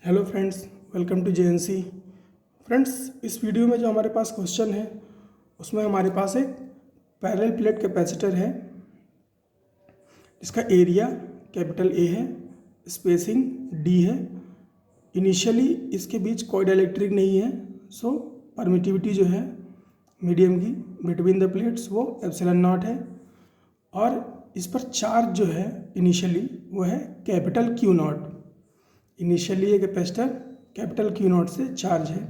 Hello friends, welcome to JNC. Friends, इस video में जो हमारे पास क्वेश्चन है उसमें हमारे पास एक पैरेलल प्लेट कैपेसिटर है। इसका एरिया कैपिटल ए है, स्पेसिंग डी है। इनिशियली इसके बीच कोई डाइलेक्ट्रिक नहीं है, सो परमिटिविटी जो है मीडियम की बिटवीन द प्लेट्स वो एप्सिलॉन नॉट है। और इस पर चार्ज जो है इनिशियली वो है कैपिटल क्यू नॉट। इनिशियली ये कैपेसिटर कैपिटल क्यू नॉट से चार्ज है।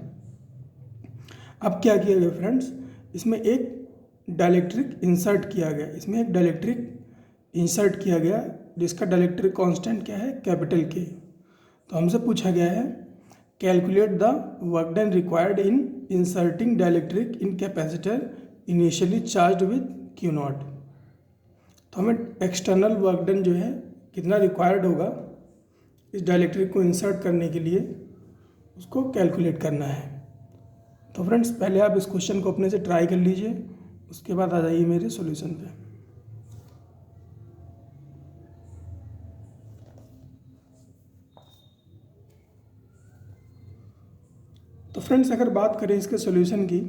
अब क्या किया गया फ्रेंड्स, इसमें एक डाइलेक्ट्रिक इंसर्ट किया गया जिसका डाइलेक्ट्रिक कांस्टेंट क्या है, कैपिटल के। तो हमसे पूछा गया है calculate the work done required in inserting dielectric in capacitor initially charge with Q not. तो हमें एक्सटर्नल वर्क डन जो है कितना रिक्वायर्ड होगा इस डाइलेक्ट्रिक को इंसर्ट करने के लिए, उसको कैलकुलेट करना है। तो फ्रेंड्स, पहले आप इस क्वेश्चन को अपने से ट्राई कर लीजिए, उसके बाद आ जाइए मेरे सॉल्यूशन पे। तो फ्रेंड्स, अगर बात करें इसके सॉल्यूशन की,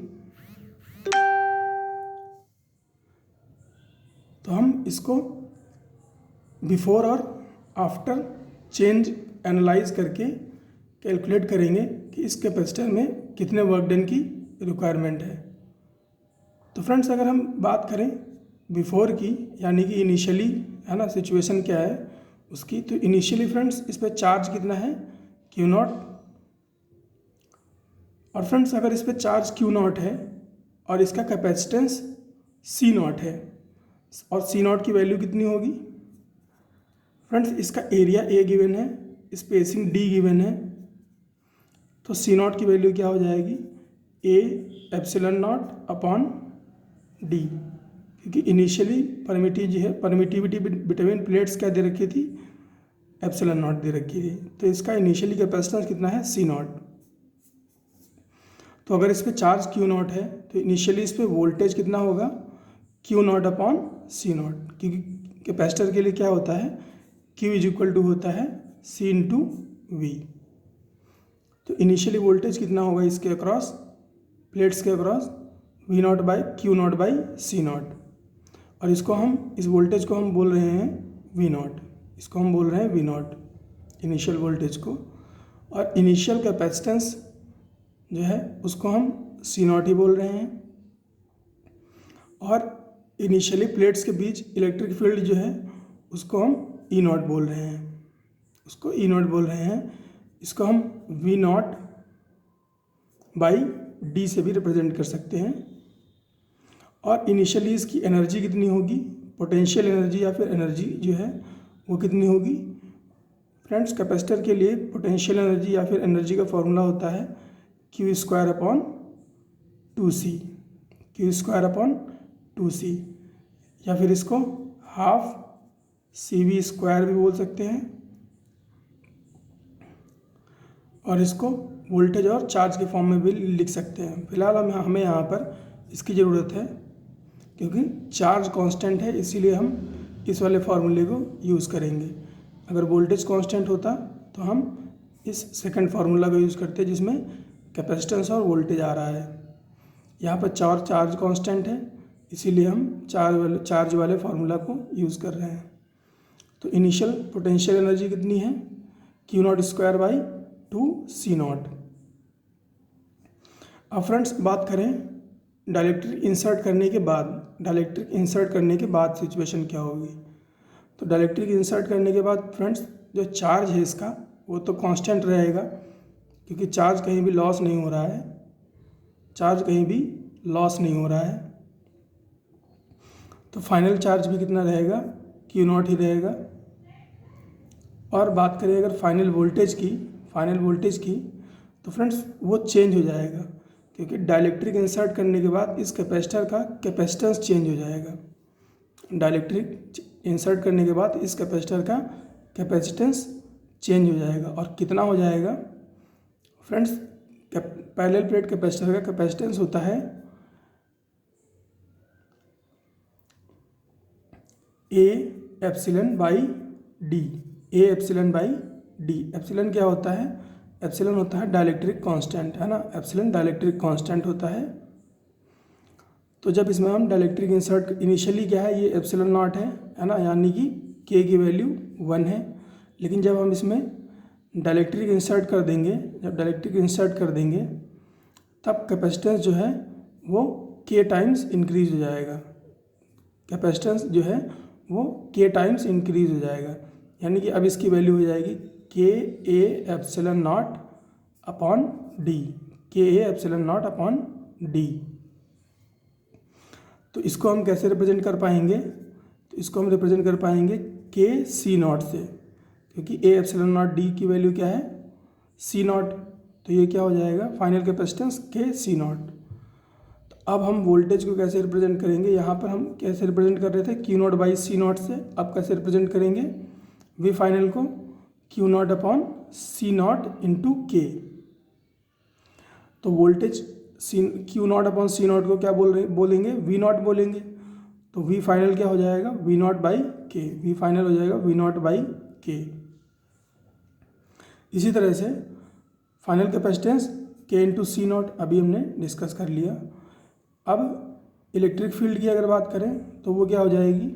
तो हम इसको बिफोर और आफ्टर चेंज एनालाइज करके कैलकुलेट करेंगे कि इस कैपेसिटर में कितने वर्क डन की रिक्वायरमेंट है। तो फ्रेंड्स, अगर हम बात करें बिफोर की, यानी कि इनिशियली है ना, सिचुएशन क्या है उसकी, तो इनिशियली फ्रेंड्स इस पर चार्ज कितना है, क्यू नॉट। और फ्रेंड्स, अगर इस पर चार्ज क्यू नॉट है और इसका कैपेसिटेंस सी नॉट है, और सी नॉट की वैल्यू कितनी होगी फ्रेंड्स, इसका एरिया ए गिवन है, स्पेसिंग डी गिवन है, तो सी नॉट की वैल्यू क्या हो जाएगी, ए एप्सिलॉन नॉट अपॉन डी। क्योंकि इनिशियली परमिटिविटी बिटवीन प्लेट्स क्या दे रखी थी, एप्सिलॉन नॉट दे रखी थी। तो इसका इनिशियली कैपेसिटेंस कितना है, सी नॉट। तो अगर इस पर चार्ज क्यू नॉट है तो इनिशियली इस पर वोल्टेज कितना होगा, q naught upon c naught. क्योंकि कैपेसिटर के लिए क्या होता है, Q इज इक्वल टू होता है C इंटू वी। तो इनिशियली वोल्टेज कितना होगा इसके अक्रॉस, प्लेट्स के across, V naught by q naught by c naught. और इसको हम, इस वोल्टेज को हम बोल रहे हैं V नॉट, इसको हम बोल रहे हैं V नॉट, इनिशियल वोल्टेज को। और इनिशियल कैपेसिटेंस जो है उसको हम C नॉट ही बोल रहे हैं। और इनिशियली प्लेट्स के बीच इलेक्ट्रिक फील्ड जो है उसको हम ई नॉट बोल रहे हैं, इसको हम वी नॉट बाई डी से भी रिप्रेजेंट कर सकते हैं। और इनिशियली इसकी एनर्जी कितनी होगी, पोटेंशियल एनर्जी या फिर एनर्जी जो है वो कितनी होगी फ्रेंड्स, कैपेसिटर के लिए पोटेंशियल एनर्जी या फिर एनर्जी का फॉर्मूला होता है क्यू स्क्वायर अपॉन टू सी, या फिर इसको हाफ CV स्क्वायर भी बोल सकते हैं। और इसको वोल्टेज और चार्ज के फॉर्म में भी लिख सकते हैं। फिलहाल हमें यहाँ पर इसकी ज़रूरत है क्योंकि चार्ज कांस्टेंट है, इसीलिए हम इस वाले फार्मूले को यूज़ करेंगे। अगर वोल्टेज कांस्टेंट होता तो हम इस सेकंड फार्मूला को यूज़ करते जिसमें कैपेसिटेंस और वोल्टेज आ रहा है। यहाँ पर चार्ज कांस्टेंट है, इसीलिए हम चार्ज वाले फार्मूला को यूज़ कर रहे हैं। तो इनिशियल पोटेंशियल एनर्जी कितनी है, q naught square by two c naught. अब फ्रेंड्स, बात करें डाइलेक्ट्रिक इंसर्ट करने के बाद सिचुएशन क्या होगी। तो डाइलेक्ट्रिक इंसर्ट करने के बाद फ्रेंड्स जो चार्ज है इसका वो तो कांस्टेंट रहेगा, क्योंकि चार्ज कहीं भी लॉस नहीं हो रहा है। तो फाइनल चार्ज भी कितना रहेगा, क्यू नॉट ही रहेगा। और बात करें अगर फाइनल वोल्टेज की, तो फ्रेंड्स वो चेंज हो जाएगा, क्योंकि डाइलेक्ट्रिक इंसर्ट करने के बाद इस कैपेसिटर का कैपेसिटेंस चेंज हो जाएगा। डाइलेक्ट्रिक इंसर्ट करने के बाद इस कैपेसिटर का कैपेसिटेंस चेंज हो जाएगा। और कितना हो जाएगा फ्रेंड्स, पैरेलल प्लेट कैपेसिटर का कैपेसिटेंस होता है A epsilon by D. Epsilon क्या होता है, एप्सिलॉन होता है डाइलेक्ट्रिक कांस्टेंट, है ना, एप्सिलॉन डाइलेक्ट्रिक कांस्टेंट होता है। तो जब इसमें हम डाइलेक्ट्रिक इंसर्ट, इनिशियली क्या है, ये एप्सिलॉन नॉट है ना, यानी कि के की वैल्यू 1 है। लेकिन जब हम इसमें डाइलेक्ट्रिक इंसर्ट कर देंगे, जब डाइलेक्ट्रिक इंसर्ट कर देंगे तब कैपेसिटेंस जो है वो के टाइम्स इंक्रीज हो जाएगा। कैपेसिटेंस जो है वो के टाइम्स इंक्रीज हो जाएगा, यानी कि अब इसकी वैल्यू हो जाएगी के A epsilon not upon D, के A epsilon not upon D. तो इसको हम कैसे रिप्रेजेंट कर पाएंगे, तो इसको हम रिप्रेजेंट कर पाएंगे के सी नॉट से, क्योंकि ए एप्सिलॉन नॉट डी की वैल्यू क्या है, सी नॉट। तो ये क्या हो जाएगा, फाइनल कैपेसिटेंस के सी नॉट। तो अब हम वोल्टेज को कैसे रिप्रेजेंट करेंगे, यहाँ पर हम कैसे रिप्रेजेंट कर रहे थे q naught by c naught से, अब कैसे रिप्रेजेंट करेंगे वी फाइनल को q naught upon c naught into k. तो voltage c q naught upon c naught को क्या बोलेंगे वी नॉट बोलेंगे। तो वी फाइनल क्या हो जाएगा, वी नॉट बाई के, वी फाइनल हो जाएगा वी नॉट बाई के। इसी तरह से फाइनल कैपेसिटेंस के इंटू सी नॉट अभी हमने डिस्कस कर लिया। अब इलेक्ट्रिक फील्ड की अगर बात करें तो वो क्या हो जाएगी,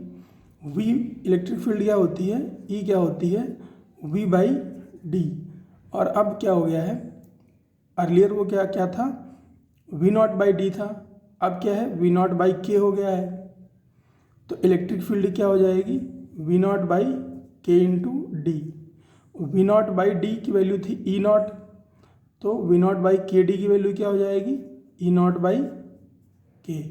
वी इलेक्ट्रिक फील्ड क्या होती है, ई क्या होती है, वी बाई डी। और अब क्या हो गया है, अर्लियर वो क्या क्या था, वी नॉट बाई डी था, अब क्या है वी नॉट बाई के हो गया है। तो इलेक्ट्रिक फील्ड क्या हो जाएगी, v naught by k into d. V naught by d की वैल्यू थी ई नॉट, तो v naught by k d की वैल्यू क्या हो जाएगी, ई नॉट बाई के।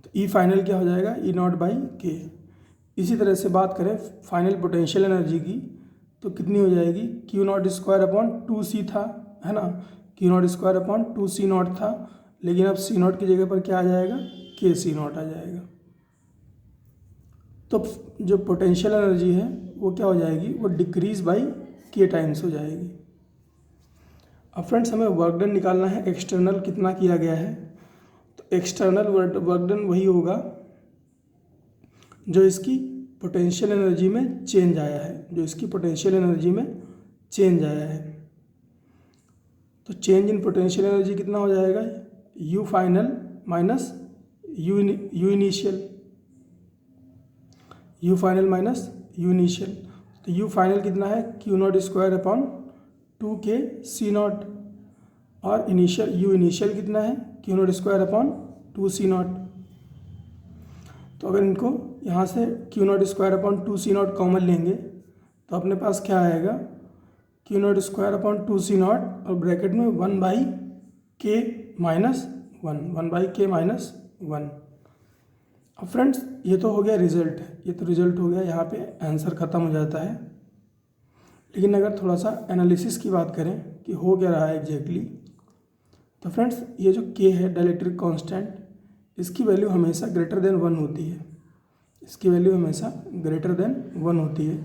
तो ई फाइनल क्या हो जाएगा, ई नॉट बाई के। इसी तरह से बात करें फाइनल पोटेंशियल एनर्जी की, तो कितनी हो जाएगी, Q naught square upon 2c था, है ना, Q naught square upon 2c not था, लेकिन अब सी नॉट की जगह पर क्या आ जाएगा, के सी नॉट आ जाएगा। तो जो पोटेंशियल एनर्जी है वो क्या हो जाएगी, वो डिक्रीज बाई के टाइम्स हो जाएगी। अब फ्रेंड्स हमें वर्क डन निकालना है, एक्सटर्नल कितना किया गया है। तो एक्सटर्नल वर्क डन वही होगा जो इसकी पोटेंशियल एनर्जी में चेंज आया है, जो इसकी पोटेंशियल एनर्जी में चेंज आया है। तो चेंज इन पोटेंशियल एनर्जी कितना हो जाएगा, u final minus u initial, u final minus u initial. तो यू फाइनल कितना है, क्यू नॉट स्क्वायर अपॉन 2 के सी नॉट, और इनिशियल यू इनिशियल कितना है, q naught square upon 2 c naught. तो अगर इनको यहाँ से q naught square upon 2 c naught common लेंगे तो अपने पास क्या आएगा, q naught square upon 2 c naught और ब्रैकेट में 1 बाई के माइनस 1, 1 बाई के माइनस 1। अब फ्रेंड्स ये तो हो गया रिजल्ट, ये तो रिजल्ट हो गया, यहाँ पे आंसर ख़त्म हो जाता है। लेकिन अगर थोड़ा सा एनालिसिस की बात करें कि हो क्या रहा है एग्जैक्टली, तो फ्रेंड्स ये जो के है डाइलेक्ट्रिक कांस्टेंट, इसकी वैल्यू हमेशा ग्रेटर देन 1 होती है, इसकी वैल्यू हमेशा ग्रेटर देन 1 होती है,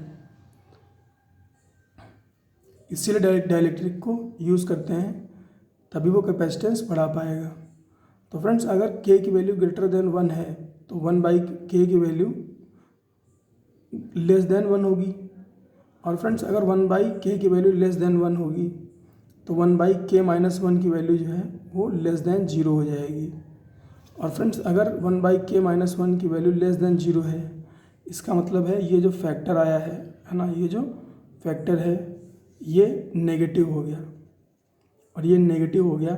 इसीलिए डाइलेक्ट्रिक को यूज़ करते हैं, तभी वो कैपेसिटेंस बढ़ा पाएगा। तो फ्रेंड्स अगर के की वैल्यू ग्रेटर देन 1 है तो 1 बाई के की वैल्यू लेस देन 1 होगी, और फ्रेंड्स अगर 1 बाई के की वैल्यू लेस देन 1 होगी तो 1 बाई के माइनस 1 की वैल्यू जो है वो लेस देन 0 हो जाएगी। और फ्रेंड्स अगर 1 बाई के माइनस 1 की वैल्यू लेस देन 0 है, इसका मतलब है ये जो फैक्टर आया है ना, ये जो फैक्टर है ये नेगेटिव हो गया, और ये नेगेटिव हो गया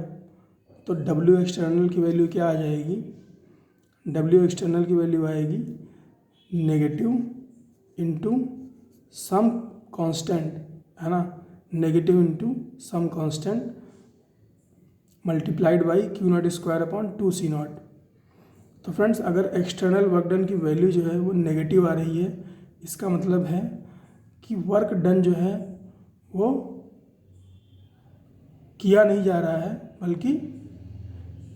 तो डब्ल्यू एक्सटर्नल की वैल्यू क्या आ जाएगी, डब्ल्यू एक्सटर्नल की वैल्यू आएगी नेगेटिव इंटू सम कांस्टेंट, है ना, negative into some constant multiplied by q naught square upon 2 c naught. तो फ्रेंड्स अगर एक्सटर्नल वर्क डन की वैल्यू जो है वो नेगेटिव आ रही है, इसका मतलब है कि वर्क डन जो है वो किया नहीं जा रहा है बल्कि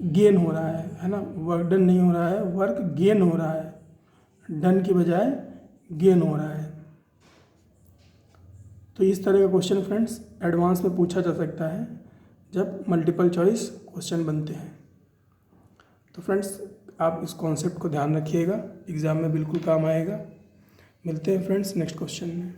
गेन हो रहा है ना, वर्क डन नहीं हो रहा है, वर्क गेन हो रहा है, डन की बजाय गेन हो रहा है। तो इस तरह का क्वेश्चन फ्रेंड्स एडवांस में पूछा जा सकता है जब मल्टीपल चॉइस क्वेश्चन बनते हैं। तो फ्रेंड्स आप इस कॉन्सेप्ट को ध्यान रखिएगा, एग्ज़ाम में बिल्कुल काम आएगा। मिलते हैं फ्रेंड्स नेक्स्ट क्वेश्चन में।